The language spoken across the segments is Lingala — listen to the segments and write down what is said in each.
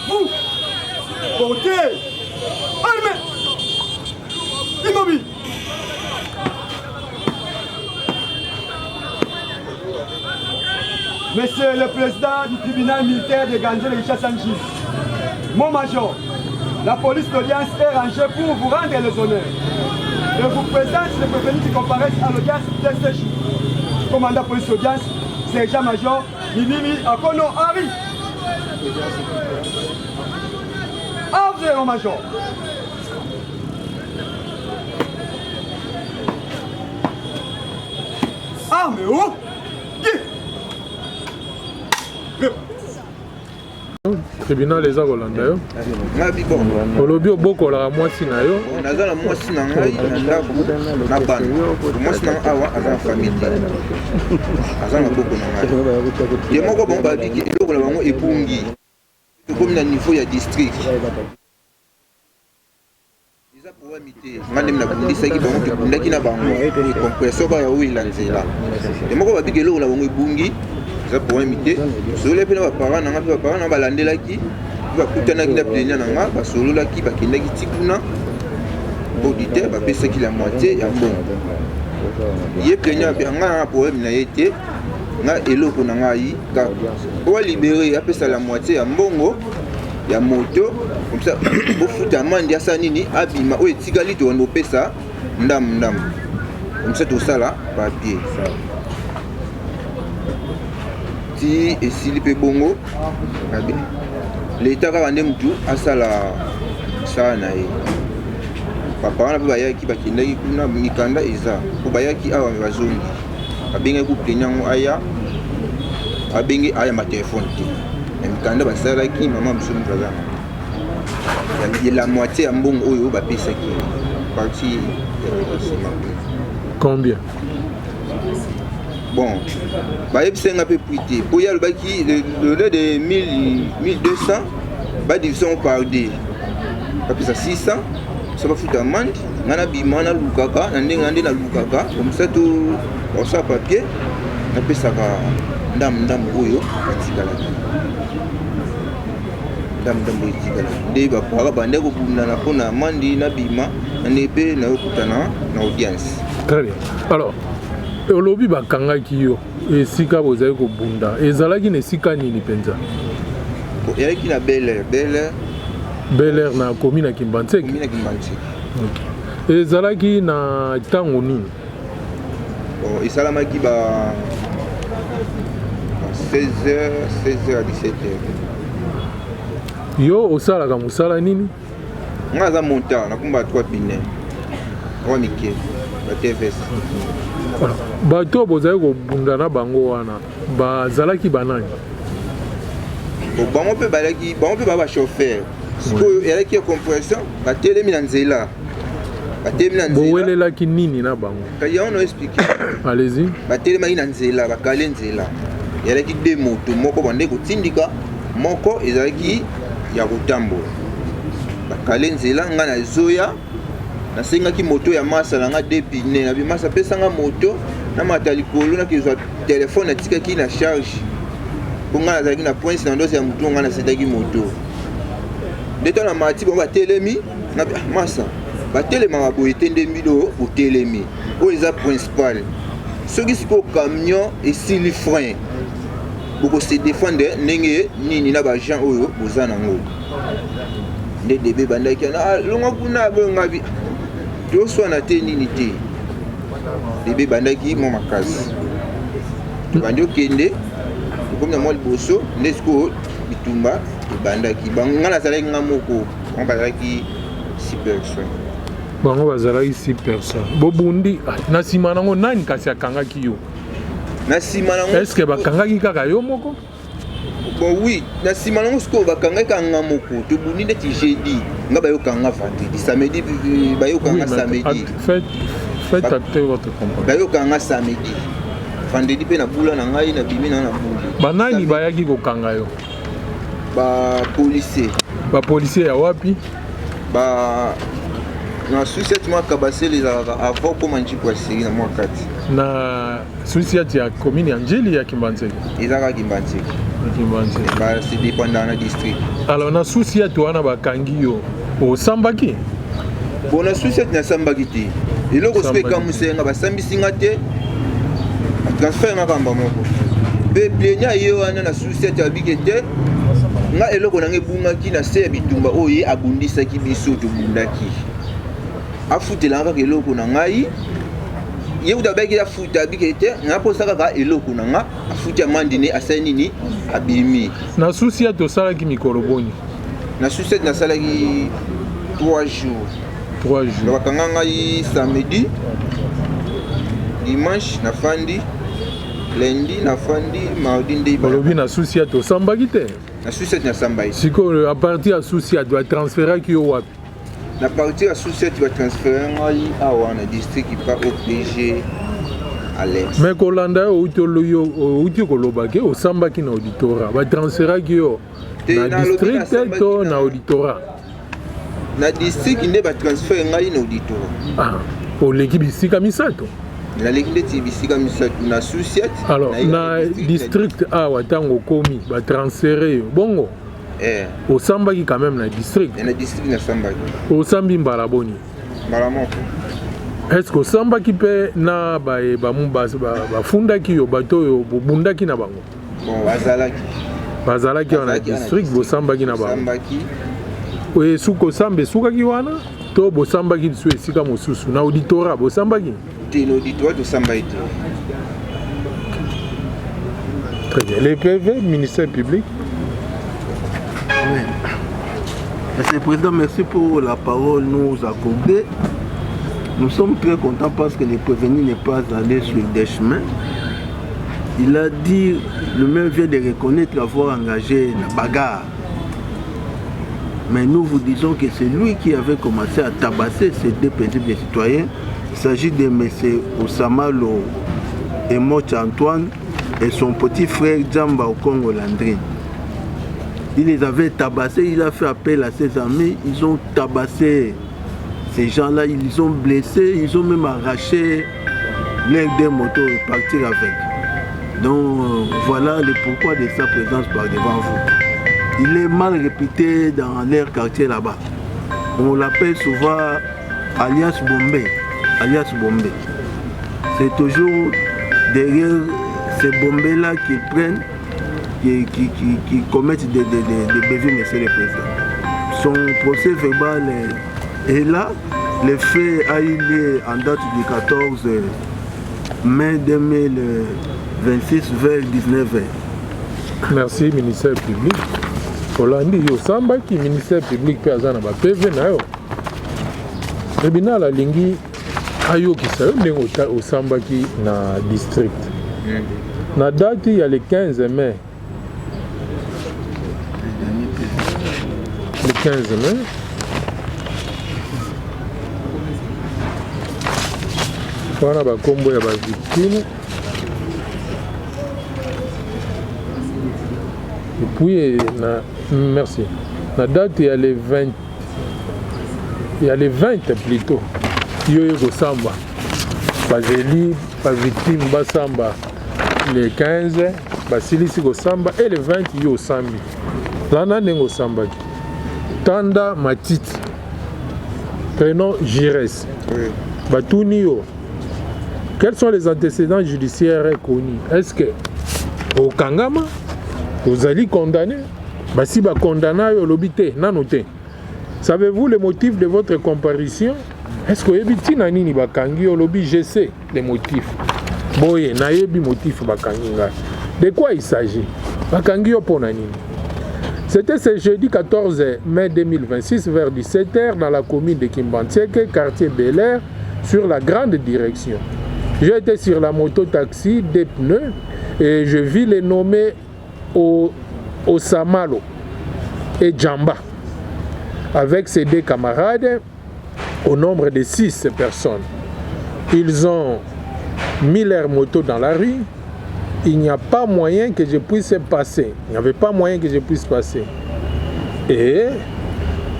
Vous, portez, armez, immobile. Monsieur le Président du tribunal militaire de Gandiol et Chassanji, mon major, la police d'audience est rangée pour vous rendre les honneurs. Je vous présente les prévenus qui comparaissent à l'audience de ce jour. Commandant police d'audience, sergent-major Mimimi Akono Henri. Ordre, mon major. Arme haut. Tribunal les Rolanda yo. Ngabi bon. Olobi obokola mwasi na yo. Nazala mwasi na ngai na ndako na bana. Mwasi na awa aza famille. Aza na boko na ngai. Ye moko bon ba biki eloko na bango ebungi. Comme na niveau ya district. Iza pour mité. Ngane na bundisa ki bango ke bundaki na bango. Compresseur ba ya wila nzela. Ye moko ba biki eloko na bango ebungi. Ça pour imiter solo pe na parents na ngapi parents na balandelaki ba kutana ki na plenia na nga ba solo la ki ba kendaki tikuna auditeur ba pesa ki la moitié ya bon ye plenia pe nga problème na yete nga eloko na ngai ka pour libérer ya pesa la moitié ya mbongo ya moto comme ça bo futa mandi ya sanini abima o etikali to no pesa ndam comme ça tout ça là papier ça si et s'il peut bongo l'état va vendre tout à ça la ça na e papa na baya ki bakenda ki kuna mikanda iza ko baya ki awa bazongi abenga ku plenyango aya abengi aya ma téléphone ki mikanda basala ki mama msumi braza ya la moitié ya mbongo oyo ba pesa ki parti Combien? Bon, bah il y a un peu plus pour y aller le lait de 1200, bah division par deux, parce que 600, ça va foutre amende, on a bimana lukaka, on a lukaka, comme ça tout, on sort papier, on peut ça va, dame boyo, dame boyo, des bah pour avoir bandé au bout na pona amende na bima, on est payé na okutana na audience. Très bien. Alors. Olobi bakangaki yo esika bozali kobunda ezalaki na esika nini penza eyaki na Bel Air na commune ya Kimbantseke ezalaki na ntango nini esalamaki ba 16h à 17h yo osalaka mosala nini nga aza monta nakumba 3 pine owa mike ba TVS bato bozali kobunda na bango wana bazalaki banani bango mpe ba chauffeur sikoyo eyalaki ya compression batelemi na nzela bowelelaki nini na bango kaya ono explique allez-y batelemaki na nzela bakale nzela eyalaki de moto moko bande kotindika moko ezalaki ya kotambola bakale nzela nga na zoya nasengaki moto ya masa na nga depine na bimasa pesanga moto na mata likolo na kizwa telefone atikaki na charge pour nga nazalaki na point na ndosi ya moto nga nasetaki moto ndeta na mati bon batelemi na masa batelema maboye tendemi do otelemi oyo eza principal soki siko camion esili frein boko se défendre ndenge nini na bagent oyo boza nango nde debe bandaki na longa kuna bongabi toswana te nini te debe bandaki mo makasi bandi okende comme na mwa liboso nde siko bitumba ebandaki nga nazalaki nga moko bazalaki 6 personnes bango bazalaki 6 personnes bobundi na nsima nango nani kasi akangaki yo na nsima nango estce bakangaki kaka yo moko bon oui na nsima nango sikoyo bakangaki nga moko tobundi neti jeudi nga bayokanga vendredi samedi bayokanga samedi faites acter votre compagnie bayokanga samedi vendredi mpe na bula na ngai na bimi na buli banani bayaki kokanga yo bapolisier ya wapi na susiati mwa kabasele ezalaka avant koma njipo ya seri na mwa kati na susiati ya commune ya njeli ya Kimbantseke ezalaka Kimbantseke c'est dépendant na district. Alors na souci à toi na bakangi yo au sambaki. Bon na souci na sambaki te. Eloko speka musenga basambisinga te. Transfert na kamba moko. Pe plenya yo wana na souci ya bigete. Nga eloko nange bungaki na se bitumba oye abundisaki biso to bundaki. Afutelanga eloko na ngai. Ye utabaki ya futa bigete ngaposaka ka eloko na nga afuta mandine asanini abimi. Na souci à to sala ki mikolo boni. Na souci na sala ki 3 jours. 3 jours. Donc kanga ngai samedi, dimanche na fandi, lundi na fandi, mardi ndei ba. Balobi na souci à to sambaki te. Na souci na sambai. Siko à partir à souci à doit transférer ki yo wapi. Na partir à souci tu vas transférer ngai awa na district pas obligé à l'est. Mais kolanda utolo yo uti kolobaki o sambaki na auditorat. Ba transférer ki yo na district to na auditorat. Na district nde ba transférer ngai na auditorat. Ah, pour l'équipe bisika misato. Na l'équipe bisika misato na souci. Alors na district awa tango komi ba transférer bongo. Au sambaki quand même na district. Na district na sambaki. Au sambi mbalaboni. Mbalamoko. Est-ce que sambaki pe na ba fundaki yo bato yo bundaki na bango? Bon, bazalaki na district bo sambaki na bango. Sambaki. Oui, suko sambe sukaki wana to bo sambaki su esika mosusu na auditorat bo sambaki. Te l'auditoire de sambaki. Très bien. Les PV, ministère public. Oui. Monsieur le Président, merci pour la parole nous accorder. Nous sommes très contents parce que le prévenu n'est pas allé sur des chemins. Il a dit, le même vient de reconnaître avoir engagé la bagarre. Mais nous vous disons que c'est lui qui avait commencé à tabasser ces deux paisibles citoyens. Il s'agit de M. Osamalo et Moch Antoine et son petit frère Djamba au Congo Landrine. Il les avait tabassés, il a fait appel à ses amis, ils ont tabassé ces gens-là, ils les ont blessés, ils ont même arraché l'air des motos et partir avec. Donc voilà le pourquoi de sa présence par devant vous. Il est mal réputé dans leur quartier là-bas. On l'appelle souvent alias Bombay. Alias Bombay. C'est toujours derrière ces bombés-là qu'ils prennent, qui commettent des bévues, monsieur le Président. Son procès verbal est là. Le fait a eu lieu en date du 14 mai 2026 vers 19h. Merci, ministère public. Olandi yo sambaki ministère public pe azana ba PV na yo. Tribunal alingi ayo kisayo ndenge osambaki na district. Na date il y a le 15 mai. Le 15 mai. Wana ba kombo ya ba victime. Et puis, merci. La date, il y a les 20. Il y a les 20 plutôt. Il y a eu Samba. Bazeli, pas victime, Basamba. Les 15, Basilisi Samba. Et les 20, il y a eu Sambi. Là, on a un Samba. Tanda Matiti. Prénom Jires. Batunio. Quels sont les antécédents judiciaires connus? Est-ce que au Kangama, vous allez condamner? Si vous condamnez, vous l'obité, nanoté. Savez-vous le motif de votre comparution? Est-ce que vous avez nani bakangi olobi? Je sais les motifs. Boye, nayebi motif bakangi. De quoi il s'agit? Bakangi pour nani. C'était ce jeudi 14 mai 2026 vers 17h dans la commune de Kimbantieke, quartier Bel Air, sur la grande direction. J'étais sur la moto-taxi des pneus et je vis les nommés Osamalo et Djamba avec ses deux camarades au nombre de 6 personnes. Ils ont mis leur moto dans la rue. Il n'y a pas moyen que je puisse passer. Il n'y avait pas moyen que je puisse passer. Et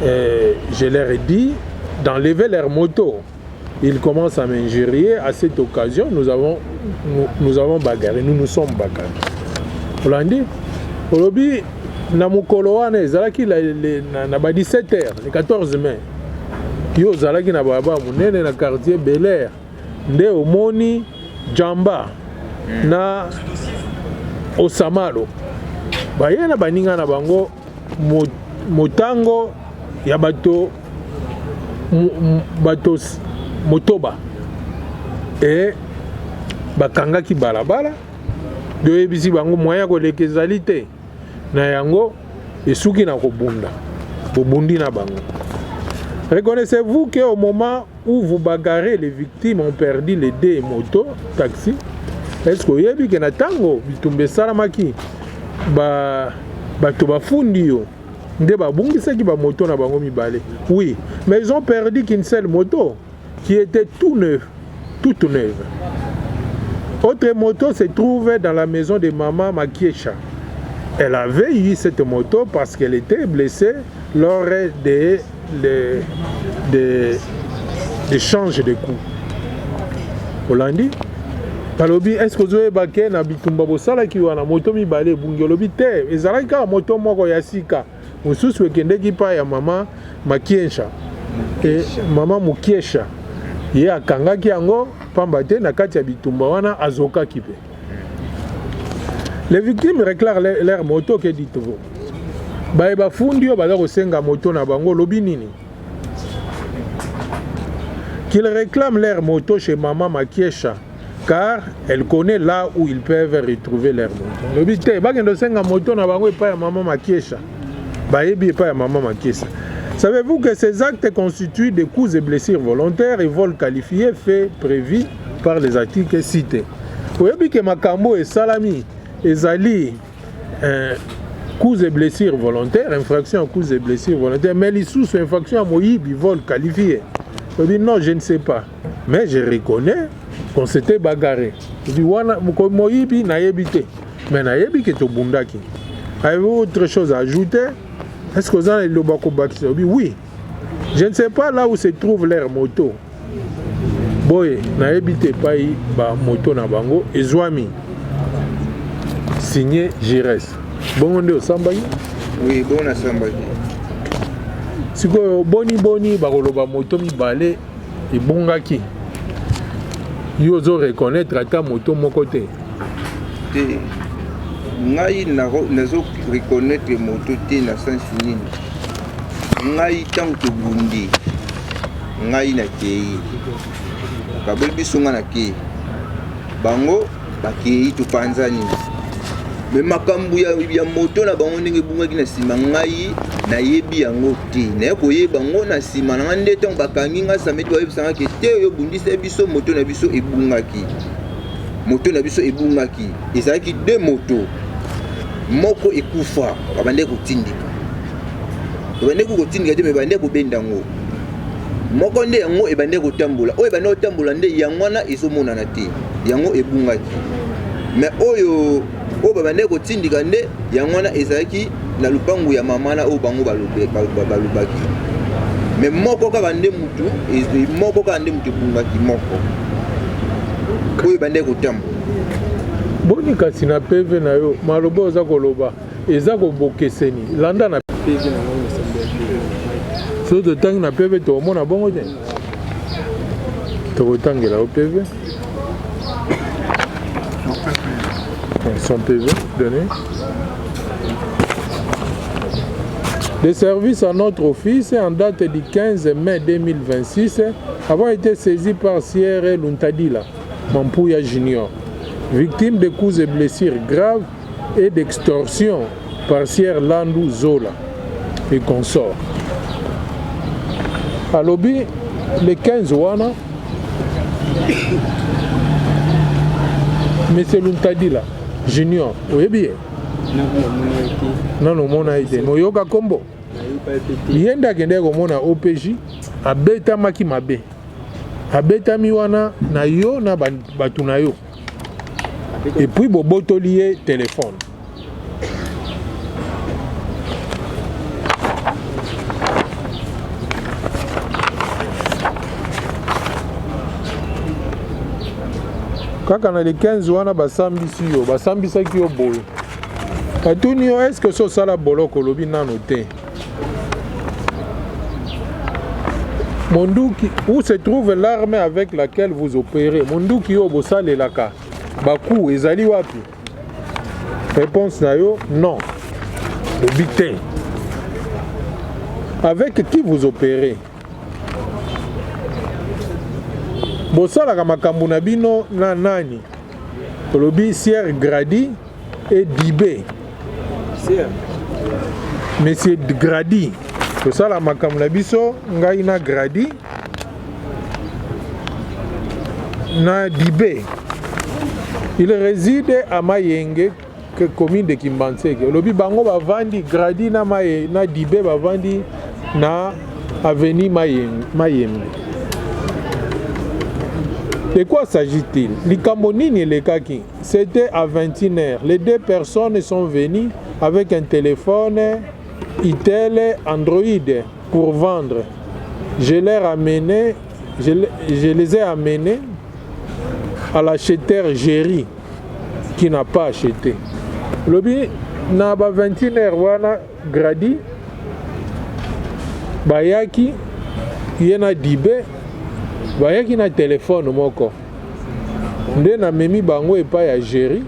je leur ai dit d'enlever leur moto. Ils commencent à m'injurier. À cette occasion, nous avons bagarré. Nous nous sommes bagarrés. Vous l'avez dit? olobi na mokolo wana ezalaki na ba 17h le 14 mai yo ozalaki na baba monene na quartier Bel Air nde omoni Jamba na Osamalo baye na baninga na bango motango ya bato motoba e bakangaki balabala doyebisi bango moya koleka ezali te na yango esuki na kobunda bobundi na bango. Reconnaissez-vous qu'au moment où vous bagarrez, les victimes ont perdu les deux motos, taxi? Est-ce que vous avez vu que Natango, Bitumbe Salamaki, bato bafundi yo, nde babungisa ki ba moto na bango mibale. Oui, mais ils ont perdu qu'une seule moto qui était toute neuve. Autre moto se trouvait dans la maison de maman Makiesha. Elle avait eu cette moto parce qu'elle était blessée lors des changes de coups. Hollandi, Palobi, est-ce que vous avez baqué na bitumba bosala ki wana moto mibale bungolobi te ezalaka moto moko ya sika mususu ekendeki pa ya mama Makiesha et mama Mukiesha ye akangaki yango pamba te na kati ya bitumba wana azoka kipe. Les victimes réclament leur moto, que dites-vous? Ba fundi ba kosenga moto na bango lobi nini? Qu'ils réclament leur moto chez maman Makiesha car elle connaît là où ils peuvent retrouver leur moto. Lobi te ba kendo senga moto na bango pa ya maman Makiesha. Ba yebi pa ya maman Makiesha. Savez-vous que ces actes constituent des coups et blessures volontaires et vols qualifiés faits prévus par les articles cités? Vous savez que makambo et salami ezali coups et blessures volontaires, infraction à coups et blessures volontaires, mais les sous infraction à moyibi vol qualifié. Je dis non, je ne sais pas, mais je reconnais qu'on s'était bagarré. Je dis wana moyibi na yebite, mais na yebi que to bundaki. Avez-vous autre chose à ajouter? Est-ce que vous avez le bako baki? Oui, je ne sais pas là où se trouve leur moto. Boy, na yebite pa yi ba moto na bango ezwami. Signé Gires. Bon, on est au Sambayi? Oui, bon, on a Sambayi. Si vous boni, bakoloba moto mi balé et bongaki. Yo zo reconnaître ata moto mon côté. Ngai nazo reconnaître moto te na sens nini. Ngai tant que bundi. Ngai na kei. Kabel bisunga na kei. Bango bakei to panzani. Mais makambu ya moto na bango ndenge bungaki na sima ngai na yebi yango te na koyeba bango na sima na ngande ton bakangi nga samedi wa yebisanga ke te yo bundisa biso moto na biso ebungaki ezalaki deux moto moko ekufa babande kotindika te me bande kobendango moko nde yango ebande kotambola oyo ebande kotambola nde yango wana ezomonana te yango ebungaki mais oyo babande kotindika nde yango wana ezalaki na lupangu ya mama na oyo bango balobaki mais moko kaka nde mutu ebungaki moko oyo bande kotambola boni kasi na PV na yo maloba oza koloba eza kobokeseni landa na PV na ngo so totangi na PV tokomona bongo te tokotangela o PV son PV donné. Les services à notre office en date du 15 mai 2026 avons été saisis par Sierre Luntadila Mampouya Junior, victime de coups et blessures graves et d'extorsion par Sierre Landou Zola et consorts. À Lobby, le 15 wana, Monsieur Luntadila Junior, oui bien. Non, mon a été. Moyoka Kombo. Yenda kende komona OPJ abeta maki mabe. Abeta miwana na yo na batu na yo. Et puis boboto lié téléphone. Kaka na le 15 wana basambisi yo, basambisa ki yo boyo. Atunio, est-ce que ça la boloko lobi nanoté? Monduki, où se trouve l'arme avec laquelle vous opérez? Monduki yo bosale laka. Baku, ezali wapi? Réponse na yo, non. Lobi te. Avec qui vous opérez? Bosala makambo na bino na nani? Lobi Sier Grady et Dibé. Monsieur Grady. Bosala makambo na biso ngai na Grady na Dibé. Il réside à Mayenge, commune de Kimbanseke. Lobi bango bavandi Grady na Dibé bavandi na avenue Mayenge. De quoi s'agit-il? Likamoni et le kaki. C'était à 21h. Les deux personnes sont venues avec un téléphone Itel Android pour vendre. Je les ai amenés à l'acheteur Géry qui n'a pas acheté. Lobi na ba 21h wana Grady bayaki yena Dibé bayaki na téléphone moko nde na memi bango epa ya Géry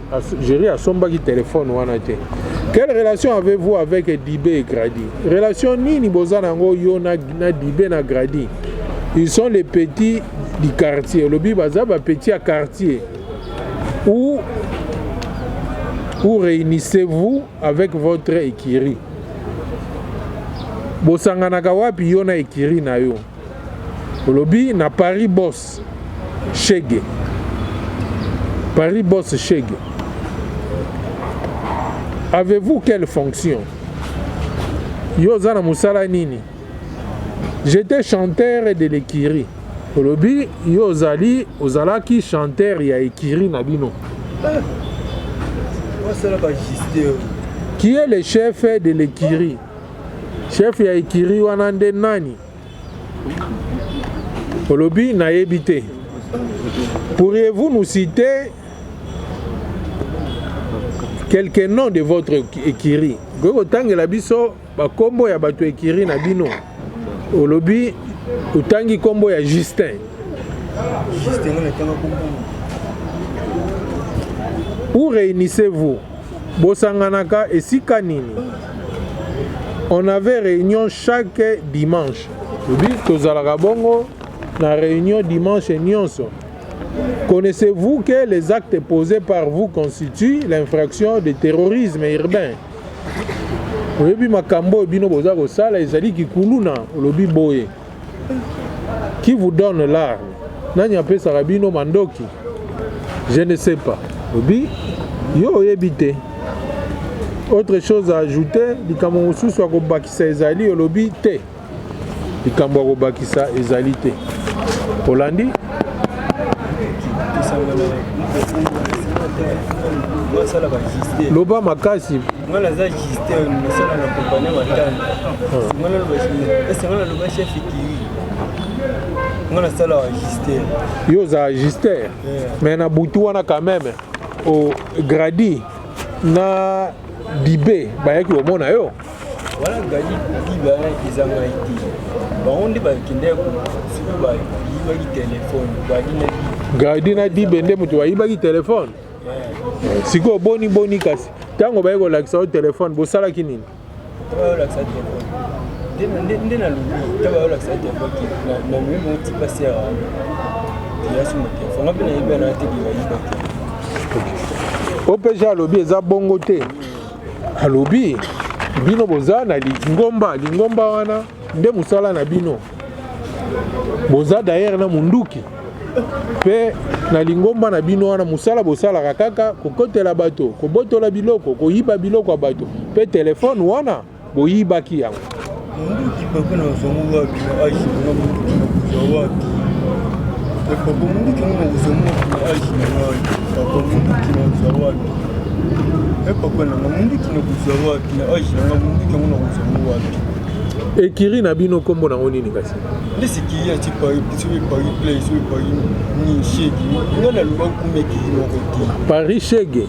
asombaki téléphone wana te. Quelle relation avez-vous avec Dibé et Grady? Relation nini boza nango yo na Dibé na Grady? Ils sont les petits du quartier. Lobi baza ba petit à quartier. Où réunissez-vous avec votre écurie? Bosanganaka wapi yo na écurie na yo? Lobi na Paris Boss Chege. Paris Boss Chege. Avez-vous quelle fonction? Yo zana musala nini? J'étais chanteur de l'écurie. Lobi yo zali ozalaki chanteur ya écurie na bino. Qui est le chef de l'écurie? Chef ya écurie wana nde nani? Lobi na yebite. Pourriez-vous nous citer quelques noms de votre écurie? Gogo tangi la biso ba kombo ya bato écurie na bino. Lobi utangi kombo ya Justin. Où réunissez-vous? Bosanganaka et Sikanini. On avait réunion chaque dimanche. Lobi tozalaka bongo na réunion dimanche nyonso. Connaissez-vous que les actes posés par vous constituent l'infraction de terrorisme urbain? Oyebi makambo bino boza kosala ezali kikuluna olobi boye. Qui vous donne l'arme? Nani apesaka bino mandoki? Je ne sais pas. Obi yo oyebi te. Autre chose à ajouter, likambo mosusu akobakisa ezali olobi te. Likambo akobakisa ezali te. Olandi? Loba makasi. Ngala za juste nasala na compagnie matanda. Ngala loba chef qui. Ngala sala juste. Yo za juste. Mais na butu wana quand même au Grady na Dibé bayaki omona yo. Wala Grady Dibé izanga iti. Ba onde ba kinde ko siku ba yibaki téléphone. Grady na Dibé nde mutu wayibaki téléphone. Siko boni kasi. Tango bayeko lakisa o téléphone bosalaki nini? Tabayo lakisa téléphone. Nde na lubi tabayo lakisa téléphone na mimi moti passer ya sur mon téléphone. Ngapi na yibana te yibaki. OPG alobi eza bongo te. Alobi bino boza na lingomba wana nde musala na bino. Boza d'ailleurs na munduki. Pe na lingomba na bino wana musala bosala kaka kokotela bato, kobotola biloko, koyiba biloko bato. Pe telefone wana boyibaki yango. Munduki pe na zomu wapi na aishi na munduki na kuza wapi. Pe munduki na zomu wapi na aishi na wapi. Pe munduki na kuza wapi. Pe na munduki na kuza wapi na aishi na munduki na kuza wapi. Ekiri na bino kombo na nini kasi? Lisi ki ya ti Paris place Paris ni Chege. Ngana luba kumeki no koti. Paris Chege.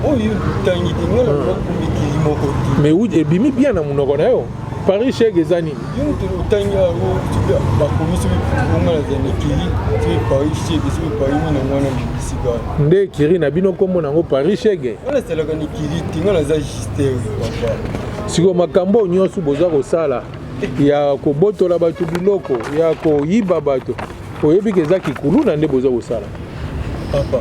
oyo tangi te ngala bakumbi kiri moko te mais oui ebimi bien na munoko na yo Paris chèque eza nini yo moto otangi yango bakomi soki ongala zane kiri soki Paris chèque soki Paris mina mwana bisika nde kiri na bino kombo nango Paris chèque ngala salaka ni kiri te ngala za gister papa siko makambo nyonso boza kosala ya kobotola bato biloko ya koyiba bato oyebi ke eza kikulu na nde boza kosala papa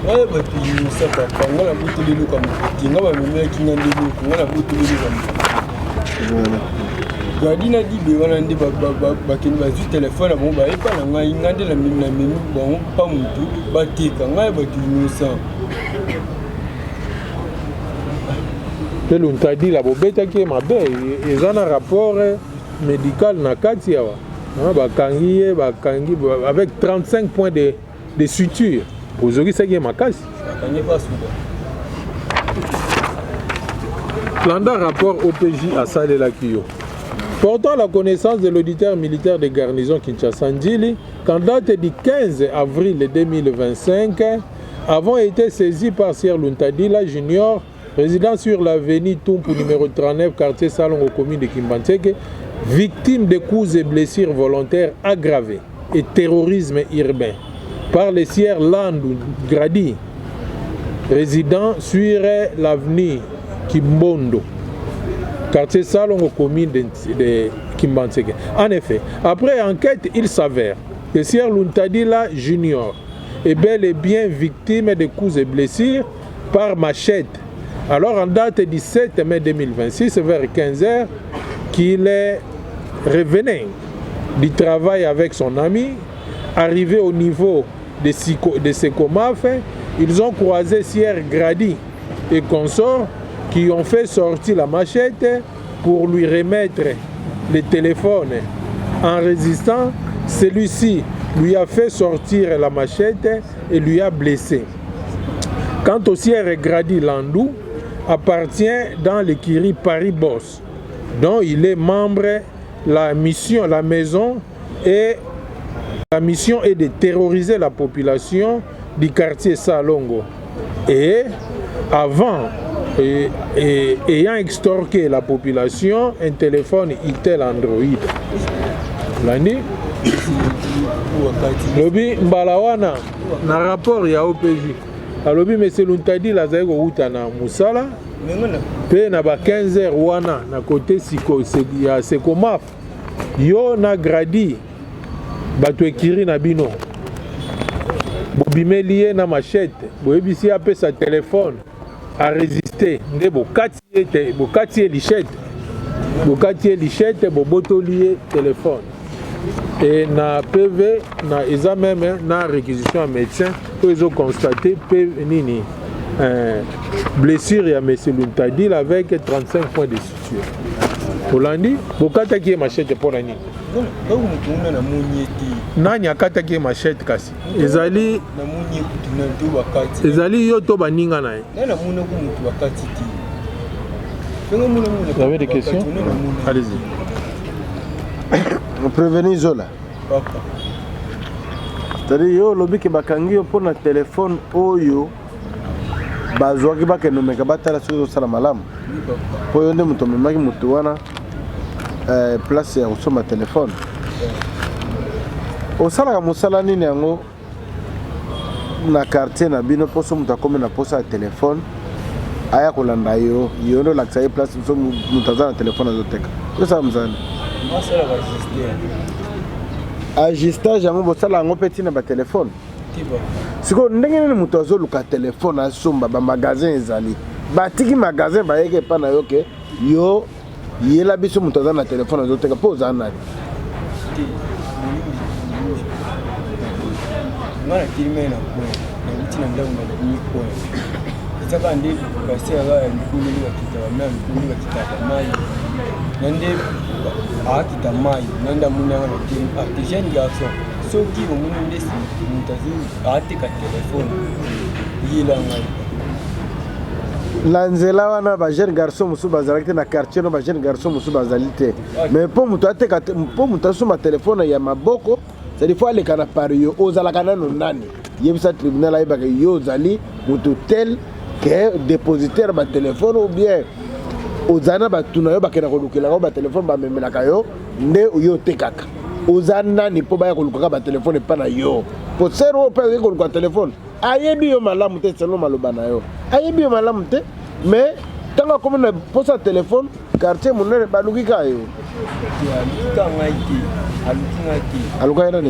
ngala bato yimisa papa ngala botoleli kamokoti nga bamemelaki nga nde biloko ngala botoleli kamokoti gadi na dibe wana nde bakende bazwi telefone na bango bayepa na ngai nga nde namemi bango pa motu bateka ngai bato yimisa te luntadi la bobetaki mabe eza na rapport médical na kati awa bakangi ye bakangi avec 35 points de suture ozokisaki ye makasi bakangi pa suda landa rapport OPJ asalelaki yo portant la connaissance de l'auditeur militaire de garnison Kinshasa Ndjili qu'en date du 15 avril 2025 avons été saisis par Sier Luntadila Junior résident sur l'avenue Tumpu numéro 39 quartier Salongo commune de Kimbantseke victime de coups et blessures volontaires aggravées et terrorisme urbain par le Sier Landou Gradi résident sur l'avenue Kimbondo quartier Salongo commune de Kimbantseke. En effet, après enquête, il s'avère que Sier Luntadila Junior est bel et bien victime de coups et blessures par machette. Alors en date du 7 mai 2026, vers 15h, qu'il est revenu du travail avec son ami, arrivé au niveau de Secomaf, ils ont croisé Sier Gradi et consorts qui ont fait sortir la machette pour lui remettre le téléphone. En résistant, celui-ci lui a fait sortir la machette et lui a blessé. Quant au Sier Gradi Landou, appartient dans l'écurie Paris Boss, dont il est membre. La mission est de terroriser la population du quartier Salongo. Et avant, ayant extorqué la population, un téléphone Itel Android. Lani lobi mbalawana na rapport ya OPJ. Alobi monsieur Luntadi la zeko uta na musala. Pe na ba 15h wana na côté siko ya Secomaf yo na Gradi bato ekiri na bino bobimeli na machette boyebisi ape sa téléphone a résister nde bokati lichette bobotoli téléphone et na PV na eza même na réquisition à médecin pour ils ont constaté PV nini blessure ya monsieur Luntadila avec 35 points de suture. Olandi, bokataki machette pour nani? Nani akataki machette kasi? Ezali yo to baninga na ye. Vous avez des questions? Allez-y. Prévenir Zola. C'est-à-dire yo lobi ke bakangi yo pour na téléphone oyo bazwaki bakenomeka batala soki ozosala malamu po yo nde moto amemaki moto wana place ya kosomba telefone osalaka mosala nini yango na quartier na bino mposo moto akomi na posa ya telefone aya kolanda yo nde olakisa ye place so moto aza na telefone azoteka osala mosala ajustage yango bosala yango mpe ntina batelefone siko ndenge nini moto azoluka telefone asomba bamagazin ezali batiki magazin bayeke epa na yo ke yo yela biso moto aza na telefone azoteka mpo oza nani ngana kilime na ko na bitina ndamu na niko ezaka nde kasi aba ya mikulu bakita bamna mikulu bakita mai nande akita mai nanda muna na kim artisan garçon soki omuni ndesi mutazi ateka telefone yela ngai la nzela wana ba jeune garçon musu bazalaki te na quartier no ba jeune garçon musu bazali te mais po mutu ateka po mutu asoma telefone ya maboko c'est des fois les kana par yo ozalaka nano nani yebisa tribunal ayebaka yo ozali moto tel ke dépositaire batelefone ou bien ozali na bato na yo bakenda kolukelaka batelefone bamemelaka yo nde yo otekaka oza nani mpo baya kolukaka batelefone epa na yo po sere oyo mpe azali koluka telefone ayebi yo malamu te selo maloba na yo ayebi yo malamu te mais ntango akomi na posa telefone quartier monene balukika yo alukaka nani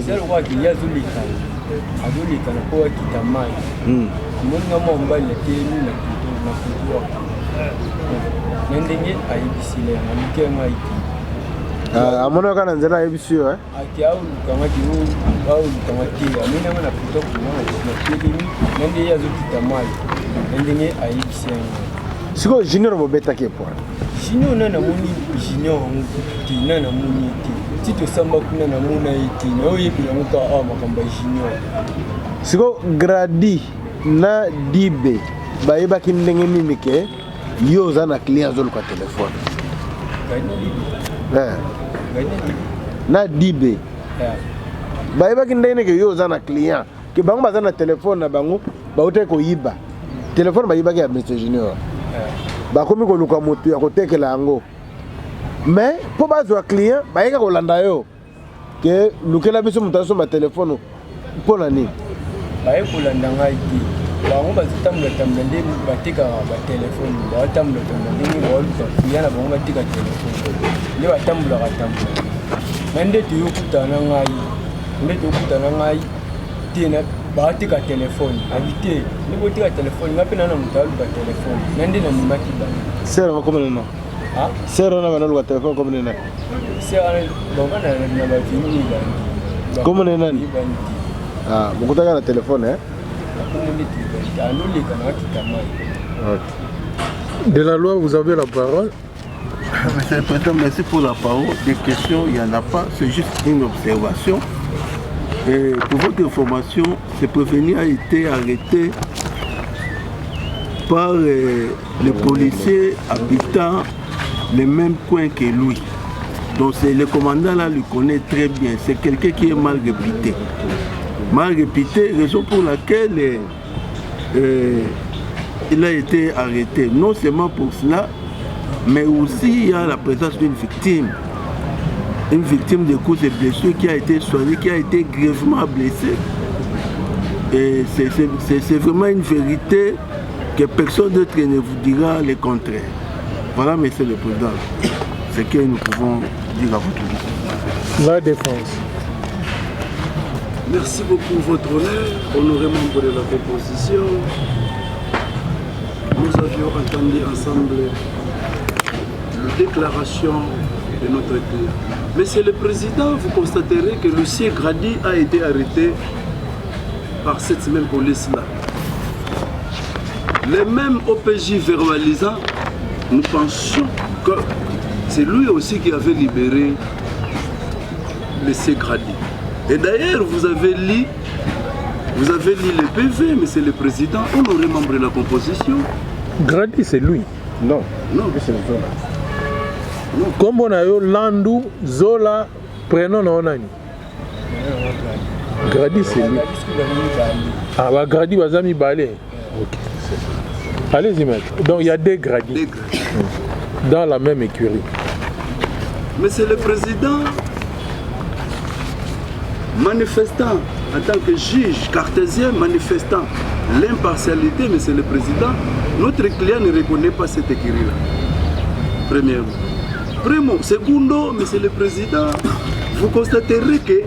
azolekana mpo akita mai moninga mwa mobali atelemi na kutua na ndenge ayebisile yango aluki yango aiti amonaka na nzela ayebisi yo ake aolukangaki aolukanga te amenanga na kutua kuna telemi na nde ye azokita mai na ndenge ayebisi yango sikoyo junior bobetaki epoa junior na namoni junior te na namoni te ti tosamba kuna namona ye te naoyebi yango ka awa makambo ya junior siko gradi na dibe bayebaki ndenge nini ke yo oza na client azoluka telefone na dibe bayebaki ndenge nini ke yo oza na client ke bango baza na telefone na bango bautaki koyiba telefone bayibaki ya Mr Junior bakomi koluka motu ya kotekela yango mais mpo bazwa client bayeka kolanda yo ke lukela biso moto asomba telefone mpo na nini baye kolanda ngai te bango bazotambola nde batekaka batelefone batambola ndenge baoluka client na bango bateka telefone nde batambolaka na nde toyokutana ngai te na bateka telefone abi te nde boteka telefone nga mpe na moto aluka telefone na nde namemaki bango sere bakomenena sere na banaluka telefone komenena sere bango na bavini bandi komenenani mokutaka na telefone De la loi, vous avez la parole. Monsieur le Président, merci pour la parole. Des questions, il n'y en a pas, c'est juste une observation. Et pour votre information, ce prévenu a été arrêté par les policiers habitant le même coin que lui. Donc le commandant là le connaît très bien. C'est quelqu'un qui est mal réputé. Mal réputé, raison pour laquelle il a été arrêté. Non seulement pour cela, mais aussi il y a la présence d'une victime. Une victime de coups et blessures qui a été soignée, qui a été grièvement blessée. Et c'est vraiment une vérité que personne d'autre ne vous dira le contraire. Voilà, Monsieur le Président, ce que nous pouvons dire à votre vie. La défense. Merci beaucoup, votre honneur, honoré membre de la composition. Nous avions entendu ensemble la déclaration de notre client. Monsieur le Président, vous constaterez que le sieur Grady a été arrêté par cette même police-là. Les mêmes OPJ verbalisants, nous pensions que c'est lui aussi qui avait libéré le sieur Grady. Et d'ailleurs, vous avez lu le PV, Monsieur le Président, honoré membre de la composition. Grady, c'est lui. Non, c'est Zola. Comme on a eu Landou, Zola, prénom non nani. Grady, c'est lui. Ah, bah, Grady, Bazami Balé. Ok. Allez-y, maître. Donc, il y a des Grady. Dans la même écurie. Monsieur le Président, manifestant en tant que juge cartésien, manifestant l'impartialité, Monsieur le Président, notre client ne reconnaît pas cette écurie-là. Premièrement. Secondo, Monsieur le Président, vous constaterez que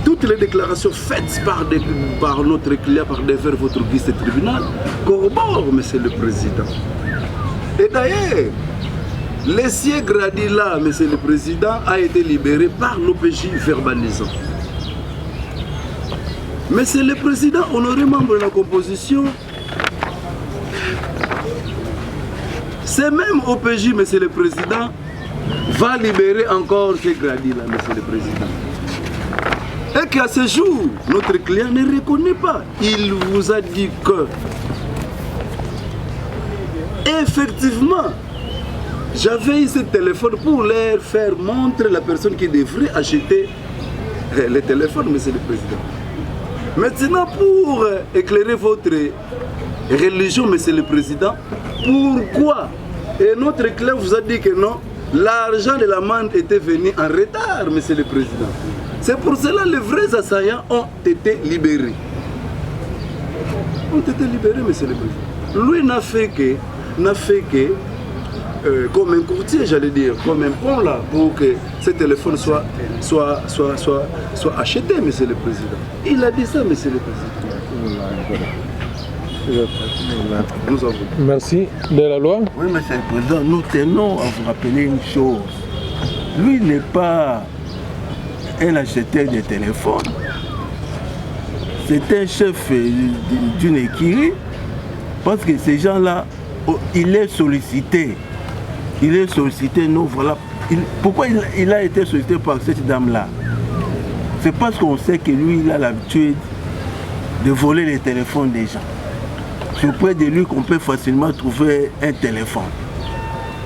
toutes les déclarations faites par notre client, par devers votre vice-tribunal, corroborent, Monsieur le Président. Et d'ailleurs, le sieur Grady là, Monsieur le Président, a été libéré par l'OPJ verbalisant. Monsieur le Président, honoré membre de la composition, ce même OPJ, Monsieur le Président, va libérer encore ce Grady là, Monsieur le Président. Et qu'à ce jour, notre client ne reconnaît pas. Il vous a dit que, effectivement, j'avais eu ce téléphone pour leur faire montrer la personne qui devrait acheter le téléphone, Monsieur le Président. Maintenant, pour éclairer votre religion, Monsieur le Président, pourquoi? Et notre clerc vous a dit que non, l'argent de l'amende était venu en retard, Monsieur le Président. C'est pour cela que les vrais assaillants ont été libérés. Ont été libérés, Monsieur le Président. Lui n'a fait que comme un courtier, j'allais dire, comme un pont là, pour que ce téléphone soit acheté, Monsieur le Président. Il a dit ça, Monsieur le Président. Nous avons. Merci. De la loi? Oui, Monsieur le Président, nous tenons à vous rappeler une chose. Lui n'est pas un acheteur de téléphone. C'est un chef d'une écurie, parce que ces gens-là, il est sollicité. Il est sollicité, nous voilà. Pourquoi il a été sollicité par cette dame-là? C'est parce qu'on sait que lui, il a l'habitude de voler les téléphones des gens. C'est auprès de lui qu'on peut facilement trouver un téléphone.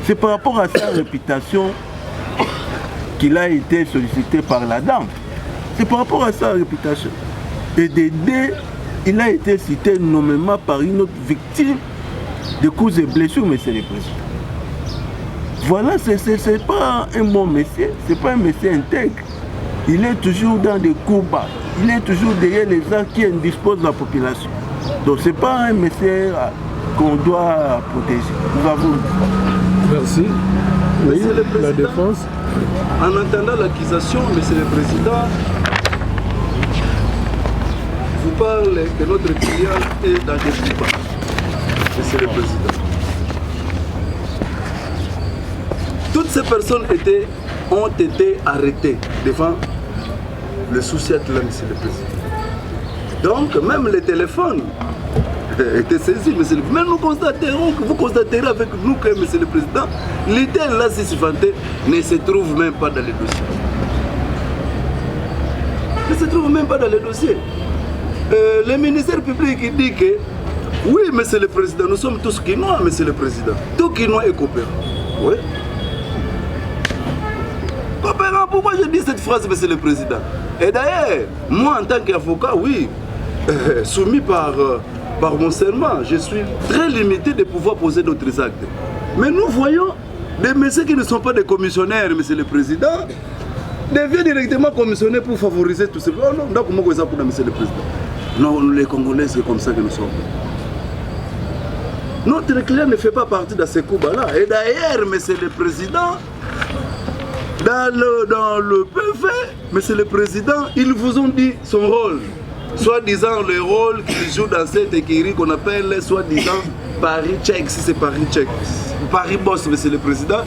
C'est par rapport à sa réputation qu'il a été sollicité par la dame. C'est par rapport à sa réputation. Et d'aider, il a été cité nommément par une autre victime de coups et blessures, Monsieur le Président. Voilà, c'est pas un bon monsieur, c'est pas un monsieur intègre. Il est toujours dans des coups bas. Il est toujours derrière les gens qui indisposent de la population. Donc c'est pas un monsieur qu'on doit protéger. Nous avons... Merci. Oui, la défense. En entendant l'accusation, Monsieur le Président, vous parlez que notre client est dans des coups bas. Monsieur le Président. Toutes ces personnes ont été arrêtées devant le sous-chef là, Monsieur le Président. Donc, même les téléphones étaient saisis, Monsieur le Président. Mais nous constaterons que vous constaterez avec nous que, Monsieur le Président, l'idée là, si c'est vanté, ne se trouve même pas dans les dossiers. Ne se trouve même pas dans les dossiers. Le ministère public il dit que, oui, Monsieur le Président, nous sommes tous Quinois, Monsieur le Président. Tout Quinois est coopérant. Oui. Coopérant, pourquoi je dis cette phrase, Monsieur le Président? Et d'ailleurs, moi en tant qu'avocat, oui, soumis par mon serment, je suis très limité de pouvoir poser d'autres actes. Mais nous voyons des messieurs qui ne sont pas des commissionnaires, Monsieur le Président, deviennent directement commissionnaires pour favoriser tout ça. Oh non, donc comment ça pour Monsieur le Président? Non, nous les Congolais, c'est comme ça que nous sommes. Notre client ne fait pas partie de ces coups-là. Et d'ailleurs, Monsieur le Président, dans le PV, Monsieur le Président, ils vous ont dit son rôle. Soi-disant le rôle qu'il joue dans cette écurie qu'on appelle soi-disant Paris Tchèque, si c'est Paris Tchèque. Paris Boss, Monsieur le Président.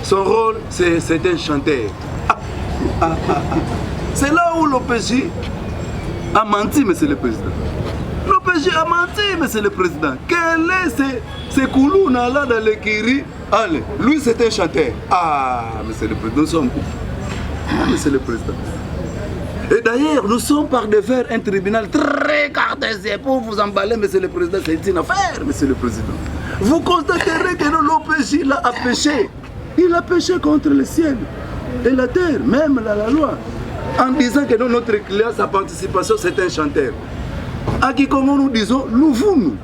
Son rôle, c'est un chanteur. C'est là où l'OPJ a menti, Monsieur le Président. L'OPJ a menti, Monsieur le Président. Quel est ce coulouna là dans l'écurie? Allez, lui c'est un chanteur. Ah, Monsieur le Président, nous sommes où? Ah, Monsieur le Président. Et d'ailleurs, nous sommes par devers un tribunal très cartésien pour vous emballer, Monsieur le Président. C'est une affaire, Monsieur le Président. Vous constaterez que l'OPJ a péché. Il a péché contre le ciel et la terre, même la loi, en disant que notre client, sa participation, c'est un chanteur. À qui, comme nous disons, nous vous.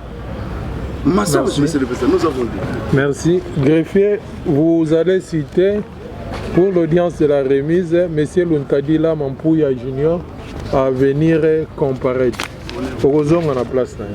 Monsieur le Président, nous avons dit. Merci. Greffier, vous allez citer pour l'audience de la remise, M. Luntadila Mampouya Junior à venir comparaître. Au on a place là.